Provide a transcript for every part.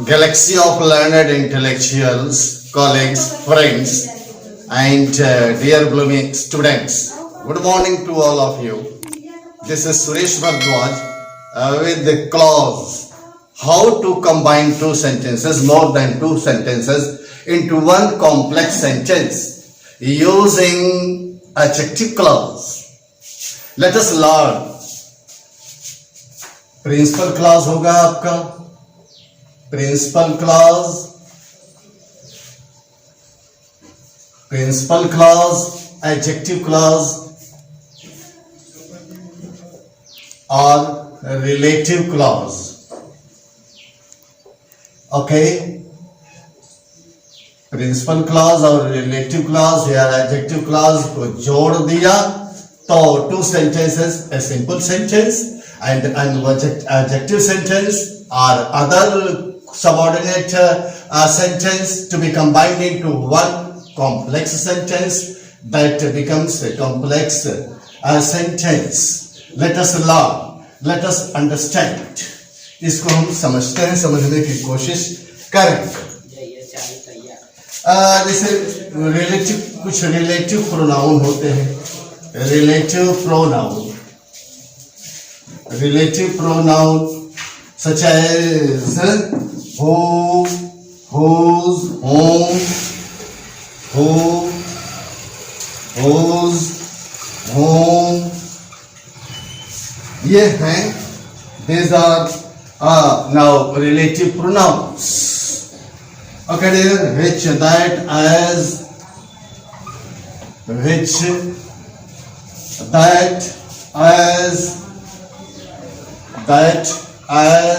galaxy of learned intellectuals, colleagues, friends, and dear blooming students. Good morning to all of you. This is Suresh Bhardwaj with the clause how to combine two sentences, more than two sentences, into one complex sentence using adjective clause. Let us learn. Principal clause होगा आपका principal clause adjective clause और relative clause. Okay, principal clause और relative clause या adjective clause को जोड़ दिया तो two sentences, a simple sentence and adjective sentence or other subordinate sentence to be combined into one complex sentence that becomes a complex sentence. Let us learn, let us understand. इसको हम समझते हैं, समझने की कोशिश करें. जैसे रिलेटिव, कुछ रिलेटिव प्रोनाउन होते हैं. Relative pronoun such as who, whose, whom, who, whose, whom. ये हैं, these are now relative pronouns. Okay, dear, which, that, as, which, that, as,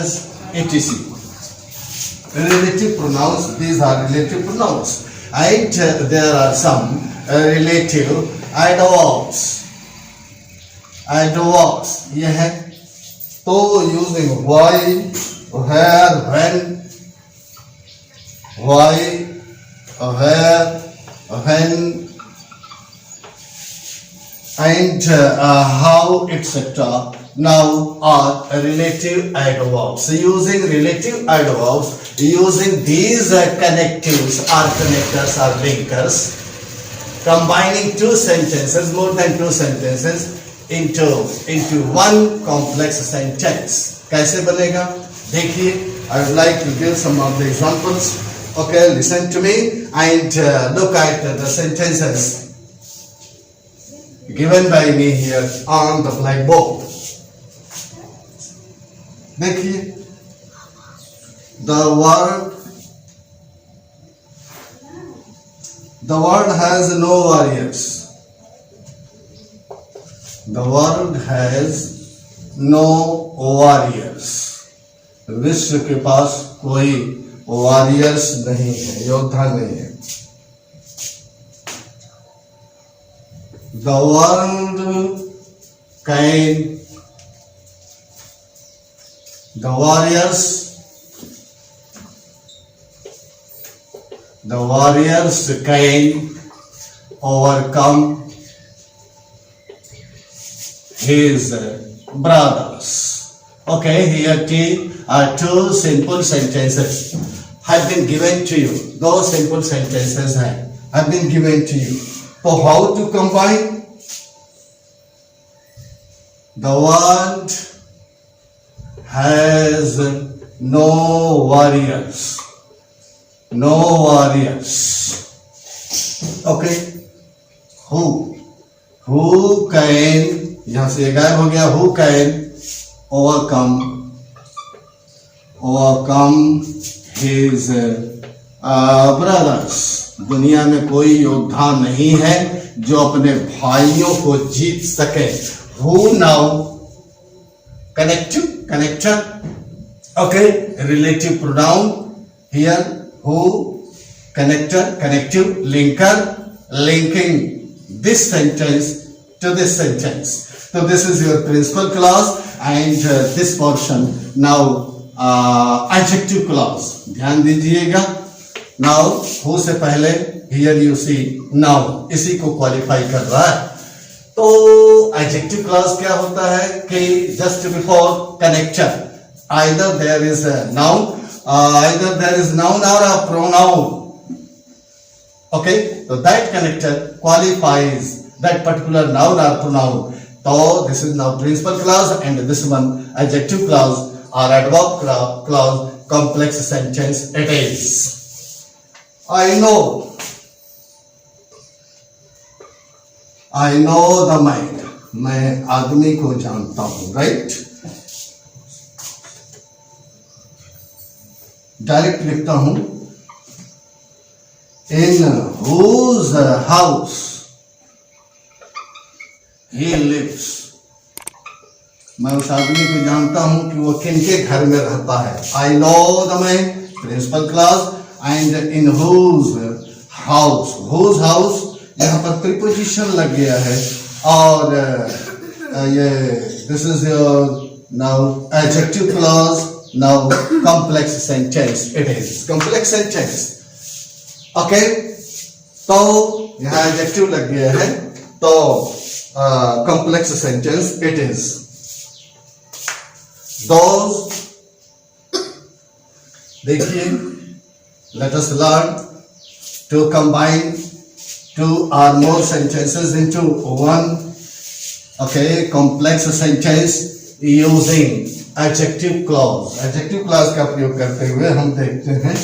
etc. Relative pronouns, these are relative pronouns. And there are some relative adverbs. ये है तो using why, where, when, and how, etc. Now are relative adverbs. Using relative adverbs, using these connectives or connectors or linkers, combining two sentences, more than two sentences, into one complex sentence. कैसे बनेगा? देखिए, I would like to give some of the examples. Okay, listen to me and look at the sentences given by me here on the blackboard. देखिए, the world has no warriors. The world has no warriors. विश्व के पास कोई warriors नहीं है, योद्धा नहीं है. The world can, the warriors can overcome his brothers. Okay, here two simple sentences have been given to you. Those simple sentences have been given to you. So how to combine? The world has no warriors. Okay. Who can, यहां से गायब हो गया. Who can overcome his brothers. दुनिया में कोई योद्धा नहीं है जो अपने भाइयों को जीत सके. Who now? Connector. Okay, relative pronoun here. Who, connective, linker, linking this sentence to this sentence. So this is your principal clause and this portion now adjective clause. ध्यान दीजिएगा. Now who से पहले here you see now, इसी को qualify कर रहा है. तो adjective clause क्या होता है कि just before connector either there is a noun either there is noun or a pronoun. Okay, so that connector qualifies that particular noun or pronoun. So this is now principal clause, and this one adjective clause or adverb clause. Complex sentence it is. I know the mind. मैं आदमी को जानता हूं, right. Direct लिखता हूं, in whose house he lives. मैं उस आदमी को जानता हूं कि वो किनके घर में रहता है. I know the man, principal clause, and in whose house. Whose house यहाँ पर preposition लग गया है, और ये this is your now adjective clause. Now complex sentence it is. Complex sentence. Okay, तो यहाँ adjective लग गया है, तो complex sentence it is. Those, देखिए, let us learn to combine two or more sentences into one. Okay, complex sentence using adjective clause. Adjective clause का प्रयोग करते हुए हम देखते हैं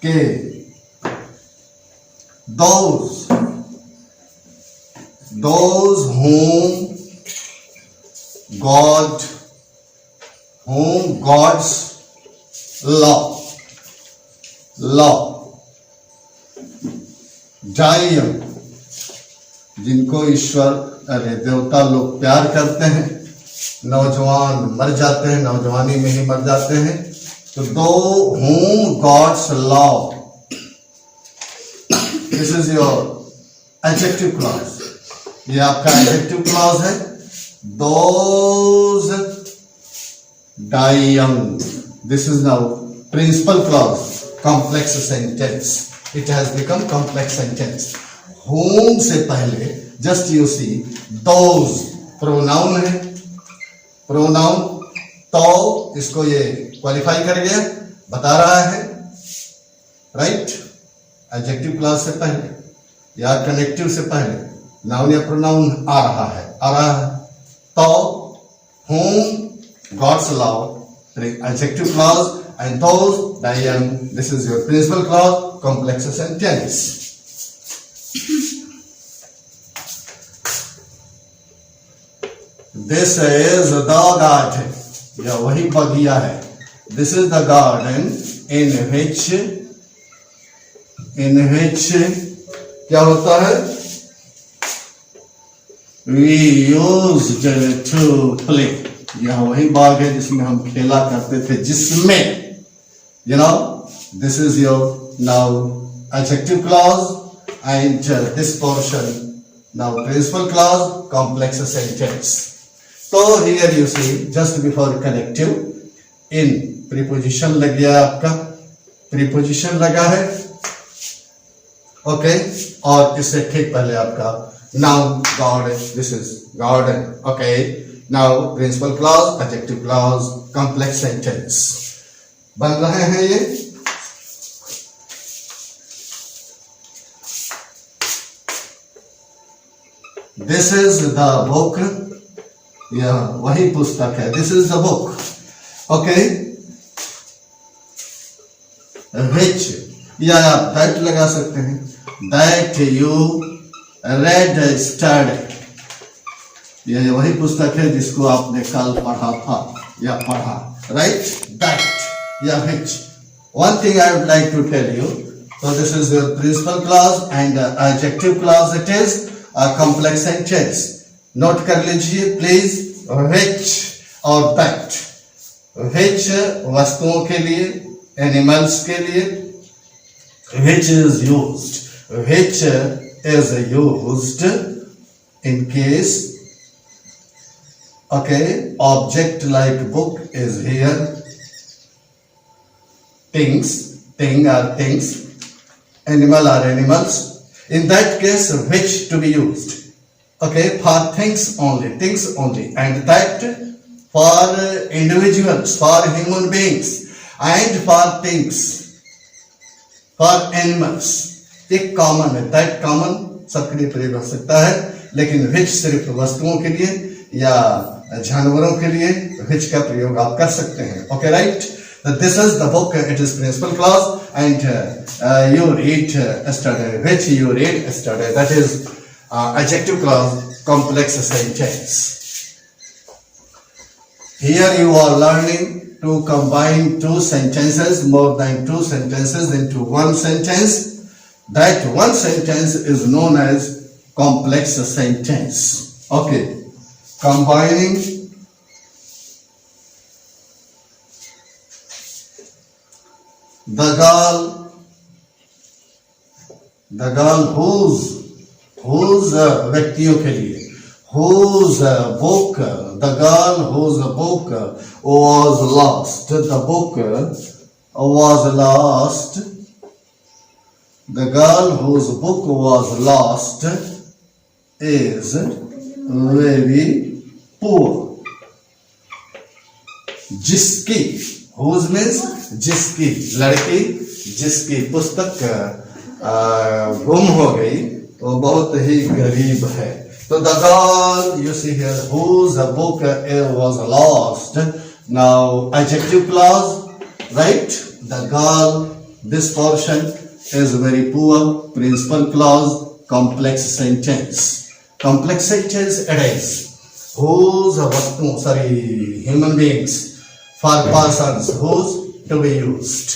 कि those whom God's law dying, जिनको ईश्वर अरे देवता लोग प्यार करते हैं, नौजवान मर जाते हैं, नौजवानी में ही मर जाते हैं. तो whom God's law, this is your adjective clause. ये आपका adjective clause है. Those die young. This is now principal clause. Complex sentence. It has become complex sentence. Whom से पहले just you see those pronoun है. Pronoun तो इसको ये qualify कर गया, बता रहा है, right? Adjective clause से पहले या connective से पहले noun या pronoun आ रहा है. तो whom God's law, adjective clause, and those die young. This is your principal clause, complex sentence. This is the garden. यह वही बगिया है. This is the garden in which क्या होता है? We used to play. यह वही बाग है जिसमें हम खेला करते थे, जिसमें, this is your now adjective clause, and this portion now principal clause, complex sentence. So here you see just before connective in preposition लग गया, आपका preposition लगा है. Okay, और इससे ठीक पहले आपका noun garden. This is garden. Okay. Now principal clause, adjective clause, complex sentence बन रहे हैं ये. This is the book. यह वही पुस्तक है. This is the book. Okay. Which या आप that लगा सकते हैं. That you read yesterday. यह वही पुस्तक है जिसको आपने कल पढ़ा था या पढ़ा, राइट? That या which. One thing I would like to tell you. So this is your principal clause and adjective clause. It is a complex sentence. Note कर लीजिए प्लीज. Which और that. Which वस्तुओं के लिए, एनिमल्स के लिए. Which is used. Which is used in case. Okay, object like book is here. Things, thing are things. Animal are animals. In that case, which to be used. Okay, for things only, and that for individuals, for human beings. And for things, for animals एक common है, that common सबके लिए प्रयोग हो सकता है, लेकिन विच सिर्फ वस्तुओं के लिए या जानवरों के लिए विच का प्रयोग आप कर सकते हैं. Okay right. This is the book, it is principal clause, and you read yesterday, which you read yesterday, that is adjective clause, complex sentence. Here you are learning to combine two sentences, more than two sentences into one sentence. That one sentence is known as complex sentence. Okay, combining the girl whose व्यक्तियों के लिए, whose book, the girl whose book was lost, the book was lost, the girl whose book was lost is very poor. जिसकी, whose means जिसकी, लड़की जिसकी पुस्तक गुम हो गई वो बहुत ही गरीब है. तो the girl, you see here, whose book was lost. Now adjective clause, right? The girl, this portion is very poor. Principal clause, complex sentence. Complex sentence it is. Whose वस्तु, sorry, human beings, for persons, whose to be used.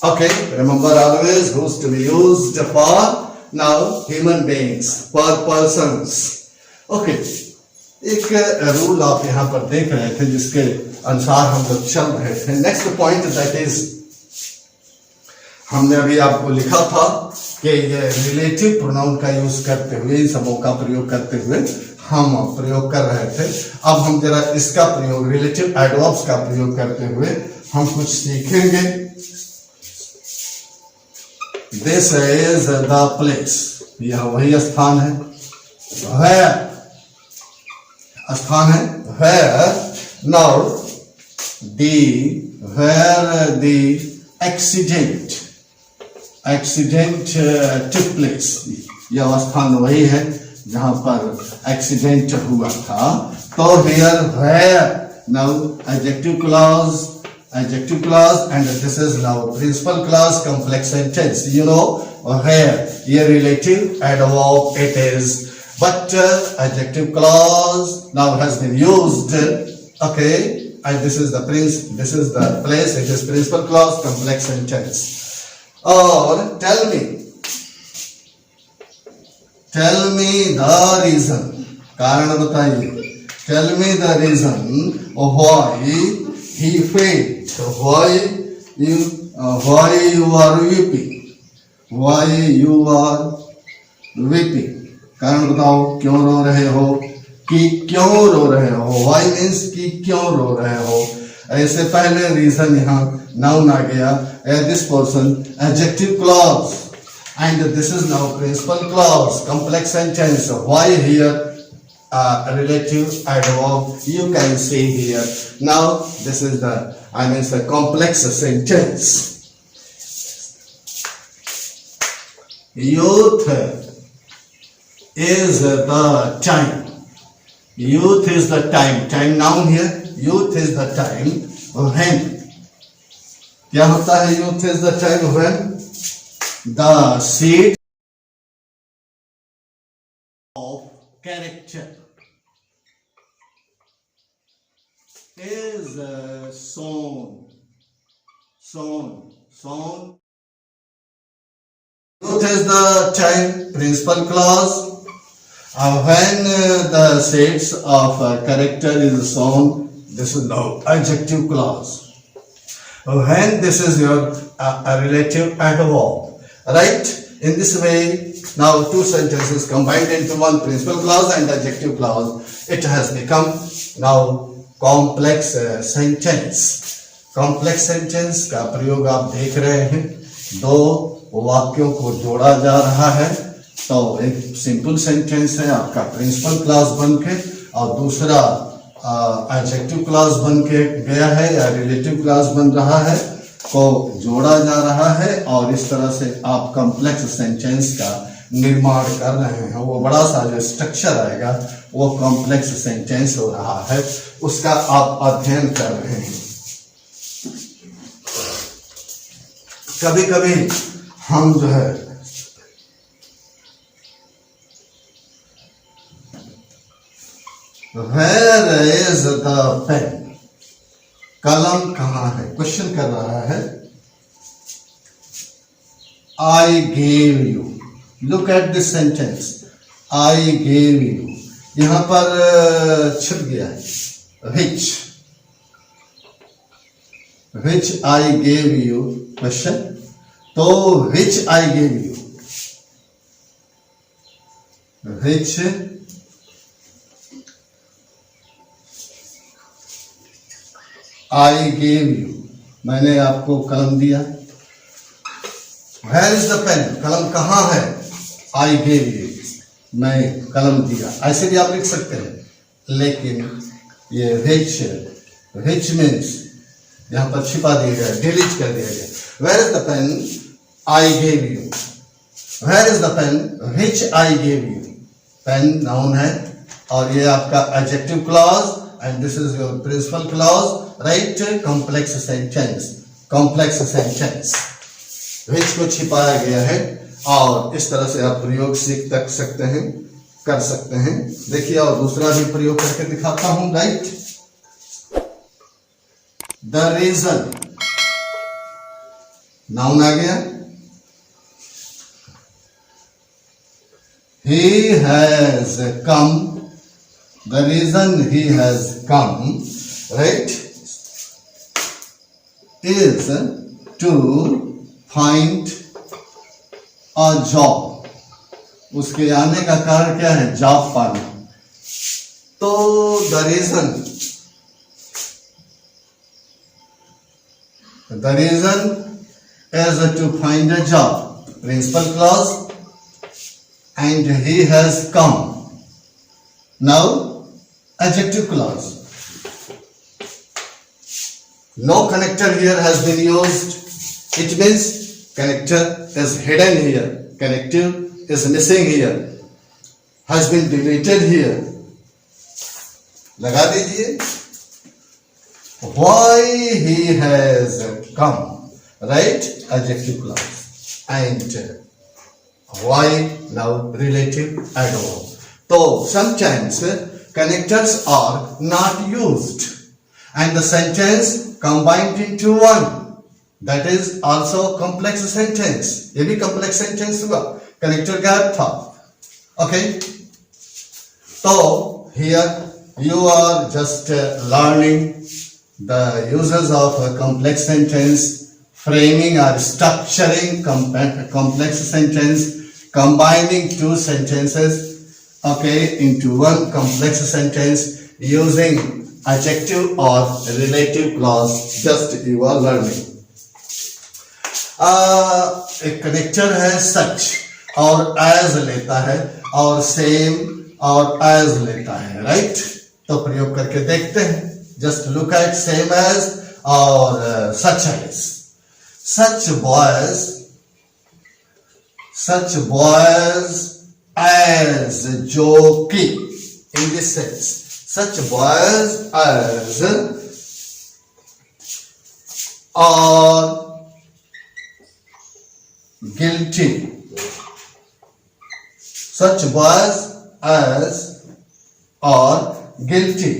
Okay, remember always whose to be used for. Now human beings, for persons. Okay, एक rule आप यहाँ पर देख रहे थे जिसके अनुसार हम लोग चल रहे थे. नेक्स्ट पॉइंट दैट इज, हमने अभी आपको लिखा था कि ये रिलेटिव प्रोनाउन का यूज करते हुए, इन सबों का प्रयोग करते हुए हम प्रयोग कर रहे थे. अब हम जरा इसका प्रयोग, रिलेटिव एडवर्ब्स का प्रयोग करते हुए हम कुछ सीखेंगे. दिस इज द प्लेस, यह वही स्थान है. Where स्थान है, where now where the accident took place, यह स्थान वही है जहां पर एक्सीडेंट हुआ था. तो here where, now adjective clause, and this is now principal clause, complex sentence. You know where, here relative adverb it is. But adjective clause now has been used. Okay, and this is the place. It is principal clause, complex sentence. Or tell me the reason. कारण बताइए. Tell me the reason why he failed. Why you are weeping. Why you are weeping. कारण बताओ, क्यों रो रहे हो, कि क्यों रो रहे हो. Why means कि क्यों रो रहे हो. ऐसे पहले रीजन यहाँ नाउन आ गया. This portion adjective clause, and this is now principal clause, complex sentence. Why here relative adverb you can see here. Now this is the complex sentence. Youth is the time. Youth is the time. Time noun here. Youth is the time when. क्या होता है youth is the time when? The seed of character is sown. Youth is the time, principal clause. When the seeds of character is sown, this is now adjective clause. When this is your a relative adverb, right? In this way, now two sentences combined into one, principal clause and adjective clause. It has become now complex sentence. Complex sentence का प्रयोग आप देख रहे हैं. दो वाक्यों को जोड़ा जा रहा है. तो एक सिंपल सेंटेंस है आपका प्रिंसिपल क्लास बन के, और दूसरा एडजेक्टिव क्लास बन के गया है या रिलेटिव क्लास बन रहा है. को जोड़ा जा रहा है और इस तरह से आप कॉम्प्लेक्स सेंटेंस का निर्माण कर रहे हैं। वो बड़ा सा जो स्ट्रक्चर आएगा वो कॉम्प्लेक्स सेंटेंस हो रहा है, उसका आप अध्ययन कर रहे हैं। कभी कभी हम जो है Where is the pen? कलम कहाँ है, क्वेश्चन कर रहा है। I gave you. Look at this sentence. I gave you. यहां पर छिप गया है which I gave you question. तो which I gave you, which I gave you, मैंने आपको कलम दिया। Where is the pen? कलम कहाँ है? I gave you, मैं कलम दिया। ऐसे भी आप लिख सकते हैं, लेकिन ये which means यहाँ पर छिपा दिया गया, डिलीट कर दिया गया। Where is the pen? I gave you. Where is the pen? Which I gave you. Pen noun है और ये आपका adjective clause and this is your principal clause. Right? Complex sentence. Complex sentence. Which को छिपाया गया है और इस तरह से आप प्रयोग सीख तक सकते हैं, कर सकते हैं। देखिए और दूसरा भी प्रयोग करके दिखाता हूं। राइट, द रीजन नाउन आ गया। He has come, the reason he has come, right, is to find a job. उसके आने का कारण क्या है? जॉब पाना। तो the reason is to find a job, principal clause, and he has come. Now adjective clause. No connector here has been used. It means connector is hidden here, connective is missing here, has been deleted here. लगा दीजिए। Why he has come, right? Adjective clause. And why now relative adverb. So sometimes connectors are not used and the sentence combined into one. That is also complex sentence. ये भी complex sentence हुआ, connector gap था। Okay? So here you are just learning the uses of a complex sentence, framing or structuring complex sentence, combining two sentences, okay, into one complex sentence using adjective or relative clause. Just you are learning. एक connector है सच और as लेता है और same और as लेता है। Right, तो प्रयोग करके देखते हैं। Just look at same as और such as. Such boys as, जो कि in this sense, such boys as और guilty, such boys as are guilty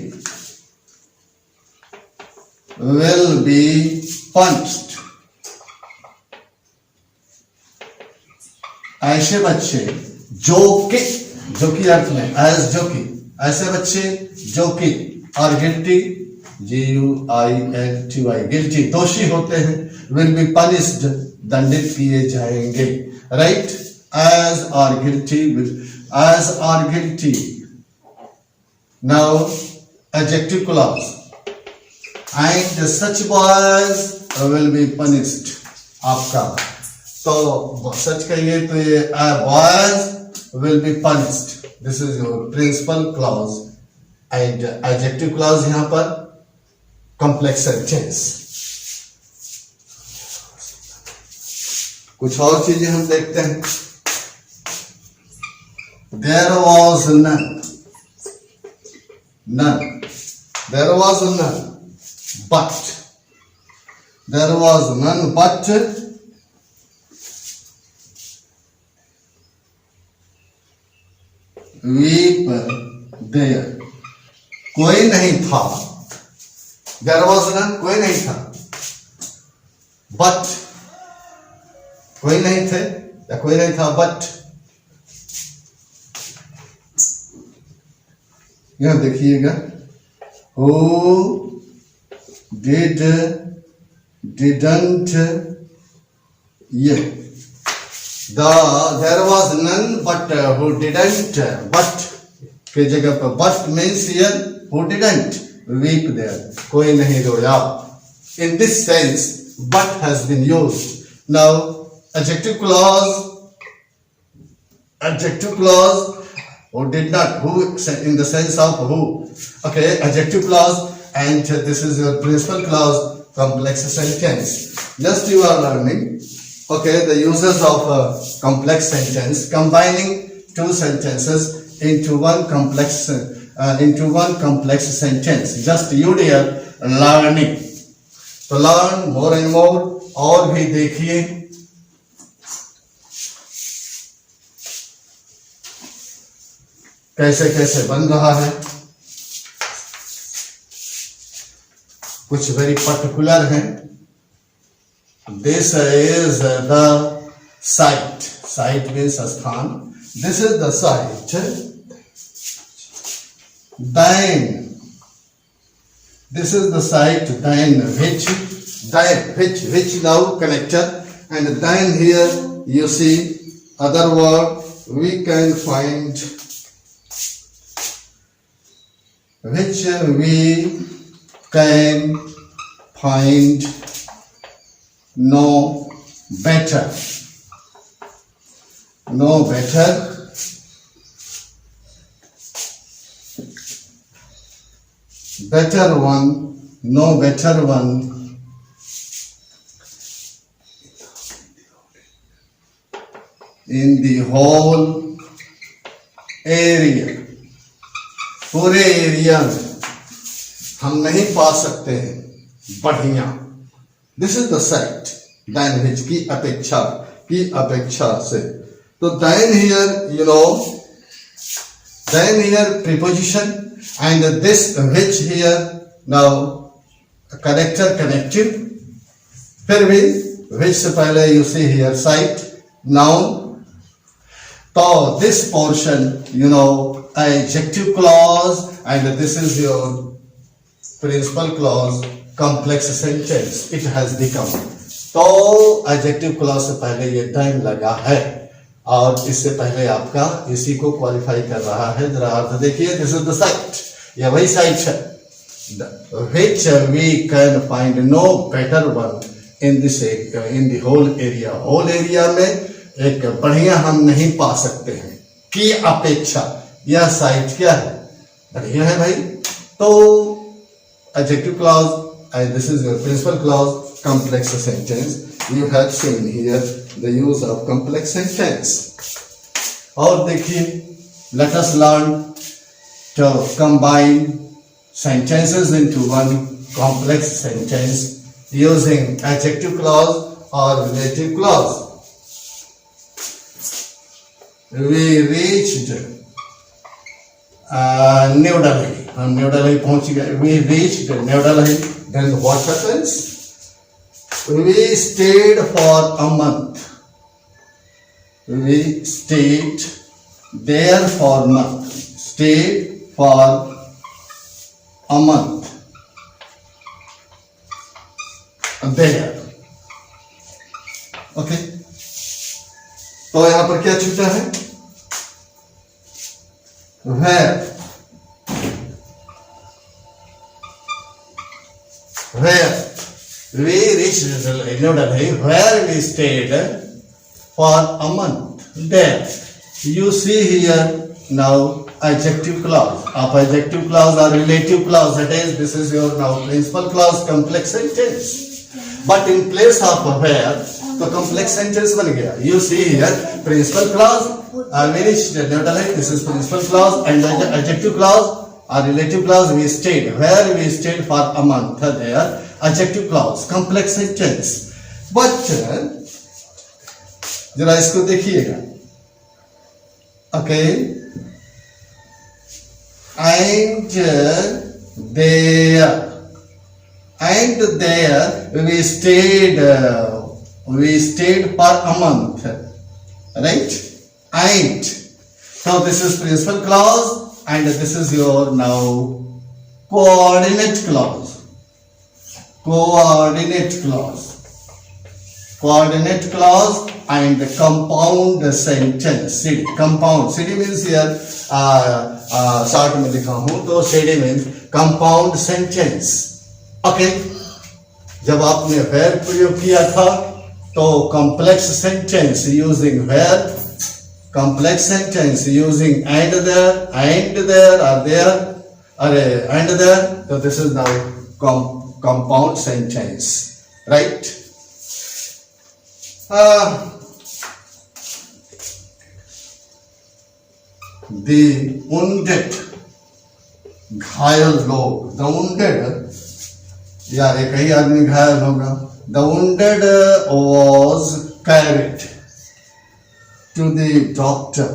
will be punished. ऐसे बच्चे जो कि अर्थ में as, जो कि ऐसे बच्चे जो कि और guilty, G-U-I-L-T-Y, guilty दोषी होते हैं, will be punished, दंडित किए जाएंगे। Right, as are guilty। Now adjective clause, and such boys will be punished। आपका तो सच कहिए तो ये boys will be punished, this is your principal clause, and adjective clause यहाँ पर complex sentence। कुछ और चीजें हम देखते हैं. There was none. None. There was none. But. There was none but. Weep there. कोई नहीं था. There was none. कोई नहीं था. But. कोई नहीं थे या कोई नहीं था but. यहां देखिएगा. Who didn't yeah. There was none but who didn't but के जगह पर but means here who didn't weep there. कोई नहीं रोया. In this sense but has been used. Now adjective clause who did not, who in the sense of who. Okay, adjective clause and this is your principal clause, complex sentence. Just you are learning. Okay, the uses of a complex sentence, combining two sentences into one complex sentence. Just you dear learning. तो learn more and more. और भी देखिए. कैसे कैसे बन रहा है. कुछ वेरी पर्टिकुलर है. This is the site. Site means स्थान. This is the site. Then this is the site. Then which now connector, and then here you see other word we can find. Which we can find no better. No better. Better one. No better one. In the whole area. पूरे area में हम नहीं पा सकते हैं बढ़िया. This is the site. Than which की अपेक्षा से. तो than here you know, than here preposition and this which here now connector connective. फिर भी विच से पहले you see here site noun. तो this portion you know adjective clause and this is your principal clause, complex sentence it has become. तो adjective clause से पहले ये time लगा है और इससे पहले आपका इसी को क्वालिफाई कर रहा है. जरा अर्थ देखिए. This is the site. यह वही साइट है. which we can find no better one in this in the whole area. whole area में एक बढ़िया हम नहीं पा सकते हैं की अपेक्षा. यह साइट क्या है? बढ़िया है भाई. तो adjective clause and this is your principal clause, complex sentence. You have seen here the use of complex sentence. और देखिए, let us learn to combine sentences into one complex sentence using adjective clause or relative clause. We reached New Delhi. हम New Delhi पहुंच गए. We reached New Delhi. Then what happens? We stayed for a month. We stayed there for a month. Stayed for a month. There. Okay. तो यहां पर क्या छूटा है? Where we reached New Delhi, where we stayed for a month. There you see here now adjective clause. Of adjective clause or relative clause, that is, this is your now principal clause, complex sentence. But in place of where, तो complex sentence बन गया. You see here principal clause which neuter है, this is principal clause, and the adjective clause or relative clause we stayed where we stayed for a month. There adjective clause complex sentence. But जरा इसको देखिएगा. Okay, and there we stayed for a month, right? And so this is principal clause and this is your now coordinate clause. Coordinate clause and compound sentence. CD. Compound. CD means here short में लिखा हूँ तो CD means compound sentence. Okay. जब आपने where प्रयोग किया था तो complex sentence using where, complex sentence using and there or there and there. So this is now compound sentence, right? The wounded, घायल लोग, the wounded, या एक ही आदमी घायल होगा. The wounded was carried to the doctor.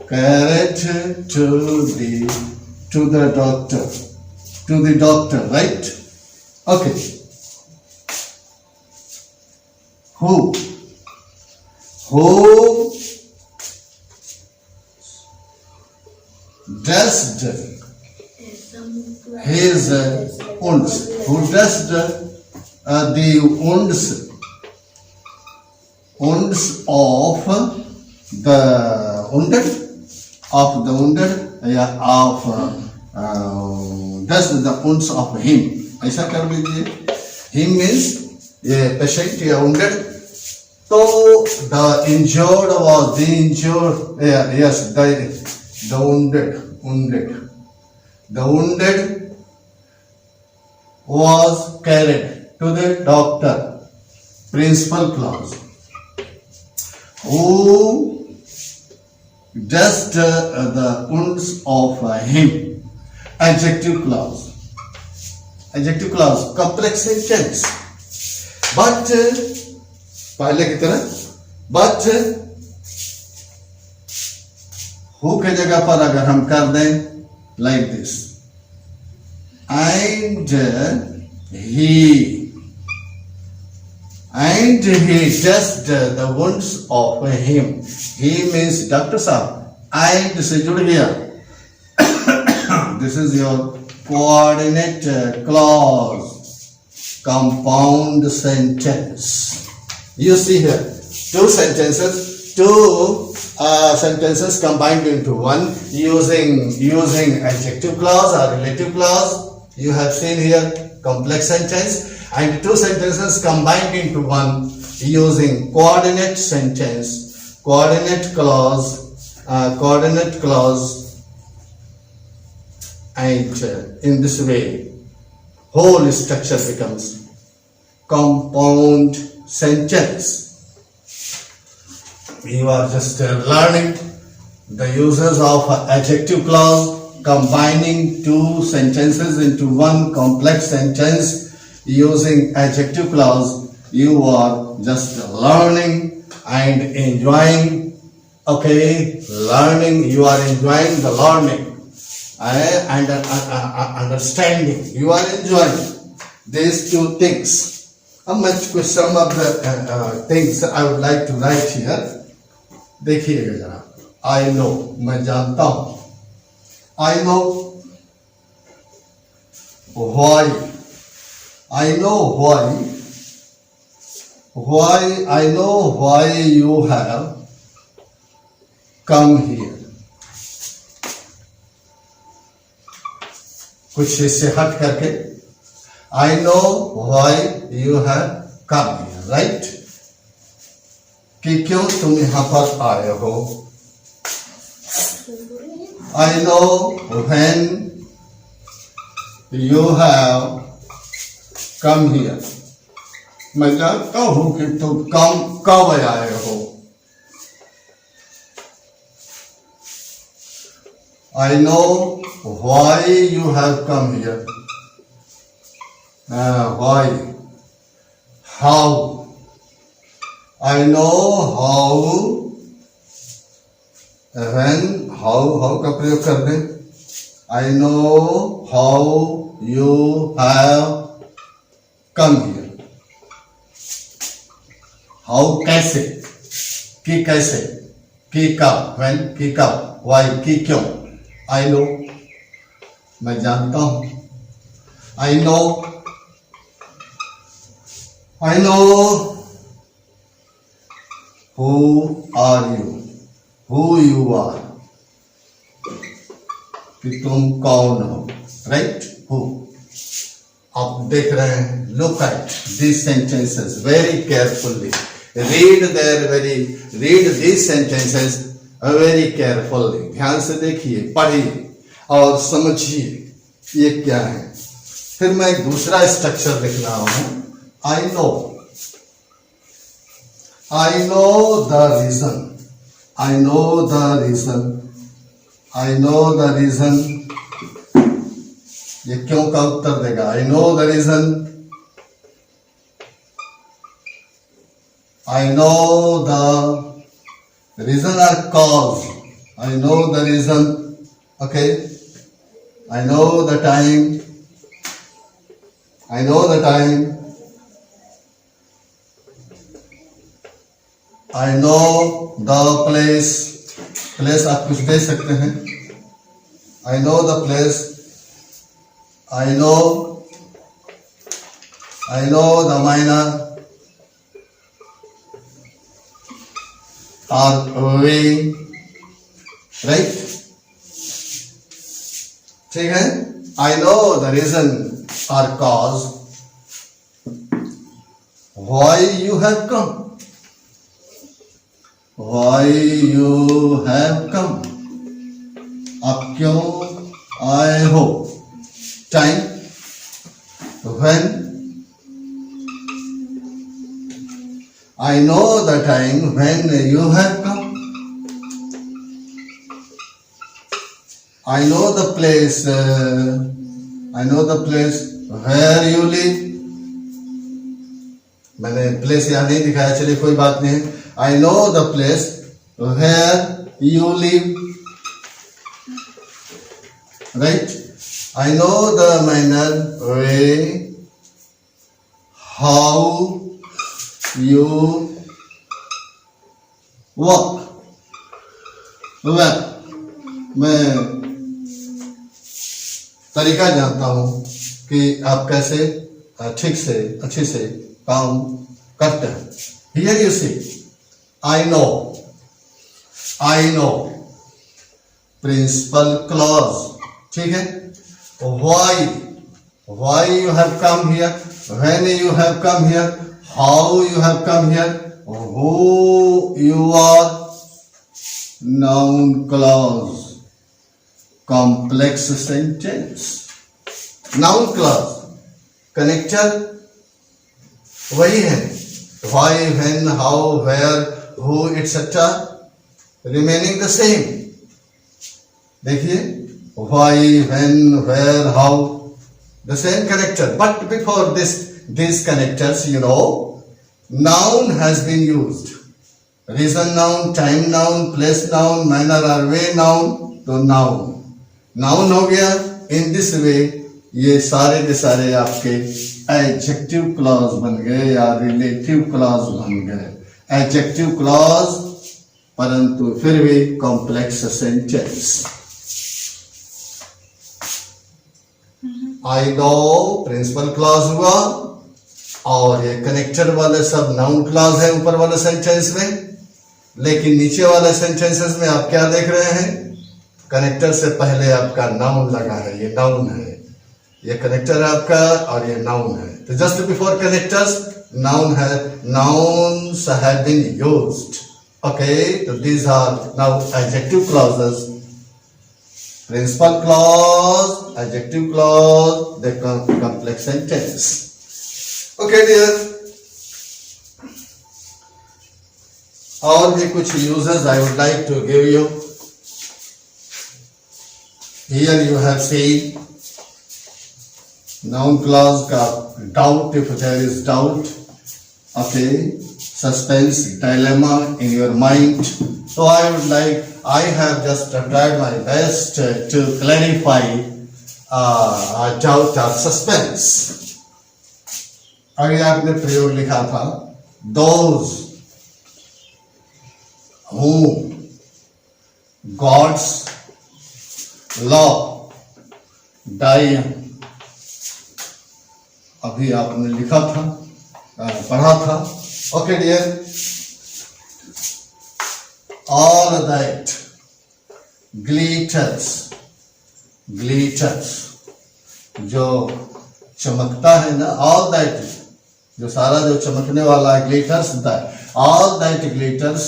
Carried to the doctor. To the doctor, right? Okay. Who dressed his wounds? Who dressed the wounds of the wounded? Dressed the wounds of him. ऐसा कर लीजिए. Him means ये patient या wounded. So the injured was the injured. Yes, the wounded. The wounded was carried to the doctor. Principal clause. Who dressed the wounds of him? Adjective clause. Adjective clause. Complex sentence. But पहले की तरह but who के जगह पर अगर हम कर दें like this, and he dressed the wounds of him. He means doctor साहब. And से जुड़ गया. This is your coordinate clause. Compound sentence. You see here two sentences combined into one using adjective clause or relative clause. You have seen here complex sentence, and two sentences combined into one using coordinate sentence, coordinate clause, and in this way whole structure becomes compound sentence. You are just learning the uses of adjective clause, combining two sentences into one complex sentence using adjective clause. You are just learning and enjoying. Okay, learning. You are enjoying the learning and understanding. You are enjoying these two things. Some of the things I would like to write here. देखिएगा जरा. I know, मैं जानता हूँ. I know why. I know why you have come here. कुछ इससे हट करके I know why you have come here, right? कि क्यों तुम यहाँ पर आए हो. I know when you have come here. मैं जानता हूं कि तुम कब आए हो। I know why you have come here. Why? How? I know how. When? How का प्रयोग कर दें। I know how you have come here. How कैसे, कि कैसे, कि कब, when कि कब, why कि क्यों। I know मैं जानता हूं। I know who are you, who you are, कि तुम कौन हो, राइट। who आप देख रहे हैं, look at these sentences very carefully, read these sentences very carefully, ध्यान से देखिए, पढ़िए और समझिए ये क्या है। फिर मैं एक दूसरा स्ट्रक्चर लिख रहा हूं। I know the reason, I know the reason, ये क्यों का उत्तर देगा। I know the reason, I know the reason or cause, I know the reason, okay, I know the time, I know the time, I know the place, place आप कुछ दे सकते हैं। I know the place, I know the minor or way, right? ठीक है। I know the reason or cause why you have come, why you have come, आप क्यों आए हो। Time, when, I know the time when you have come, I know the place, where you live, मैंने place यहाँ नहीं दिखाया, चलिए कोई बात नहीं। I know the place where you live, right? I know the manner, way, how you walk. well, मैं तरीका जानता हूं कि आप कैसे ठीक से अच्छे से काम करते हैं। Here you see, I know, principal clause, ठीक है। why you have come here, when you have come here, how you have come here, who you are, noun clause, complex sentence, noun clause, connector वही है, why, when, how, where, who, etc. remaining the same। देखिए, why, when, where, how, the same connector, but before these connectors, noun has been used, reason noun, time noun, place noun, manner or way noun, तो noun हो गया। in this way ये सारे के सारे आपके adjective clause बन गए या रिलेटिव क्लॉज बन गए। एडजेक्टिव क्लॉज परंतु फिर भी complex sentence. I know principal clause हुआ और ये कनेक्टर वाले सब नाउन क्लॉज है ऊपर वाले सेंटेंस में, लेकिन नीचे वाले सेंटेंसेस में आप क्या देख रहे हैं, कनेक्टर से पहले आपका नाउन लगा है, ये नाउन है, ये कनेक्टर है आपका और ये नाउन है। तो जस्ट बिफोर कनेक्टर्स नाउन है, nouns have been used, okay, so these are now adjective clauses, principal clause, adjective clause, they complex sentence, okay dear। और भी कुछ uses I would like to give you. Here you have seen noun clause का doubt, if there is doubt, okay, suspense, dilemma in your mind. So I have just tried my best to clarify doubt or suspense. अगर आपने प्रयोग लिखा था those whom God's law die, अभी आपने लिखा था, पढ़ा था. Okay dear, all that glitters जो चमकता है ना, all that जो सारा जो चमकने वाला है, glitters, that all that glitters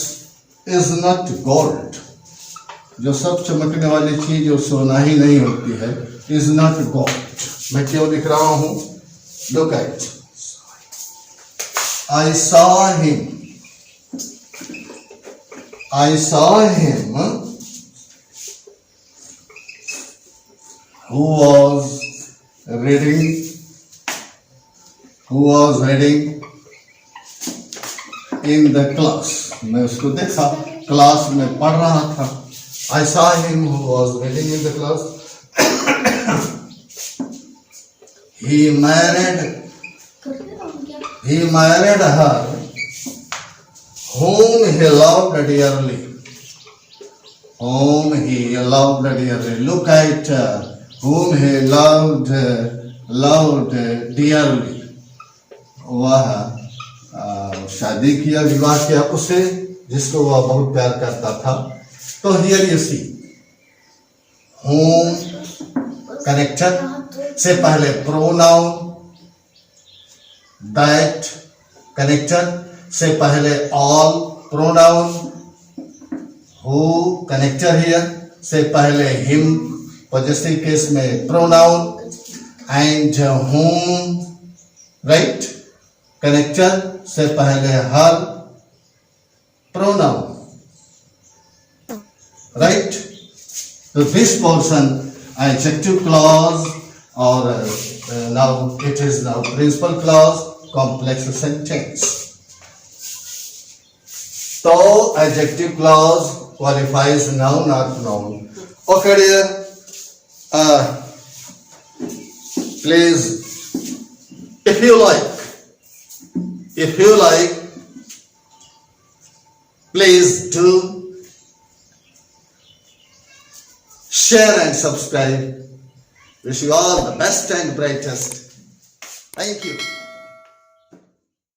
is not gold. जो सब चमकने वाली चीज जो सोना ही नहीं होती है, is not gold. मैं क्यों लिख रहा हूं? Look at, I saw him who was reading in the class. मैं उसको देखा, क्लास में पढ़ रहा था. I saw him who was reading in the class. He married her whom he loved dearly. Look at whom he loved dearly. वह शादी किया, विवाह किया उसे जिसको वह बहुत प्यार करता था. तो here you see, whom connector से पहले pronoun, that connector से पहले all pronoun, who connector here से पहले him possessive case में pronoun, and whom, right, connector से पहले her pronoun, right. So this portion adjective clause or now it is now principal clause, complex sentence. So adjective clause qualifies noun or pronoun. Okay dear, please, if you like, please do share and subscribe. Wish you all the best and brightest. Thank you.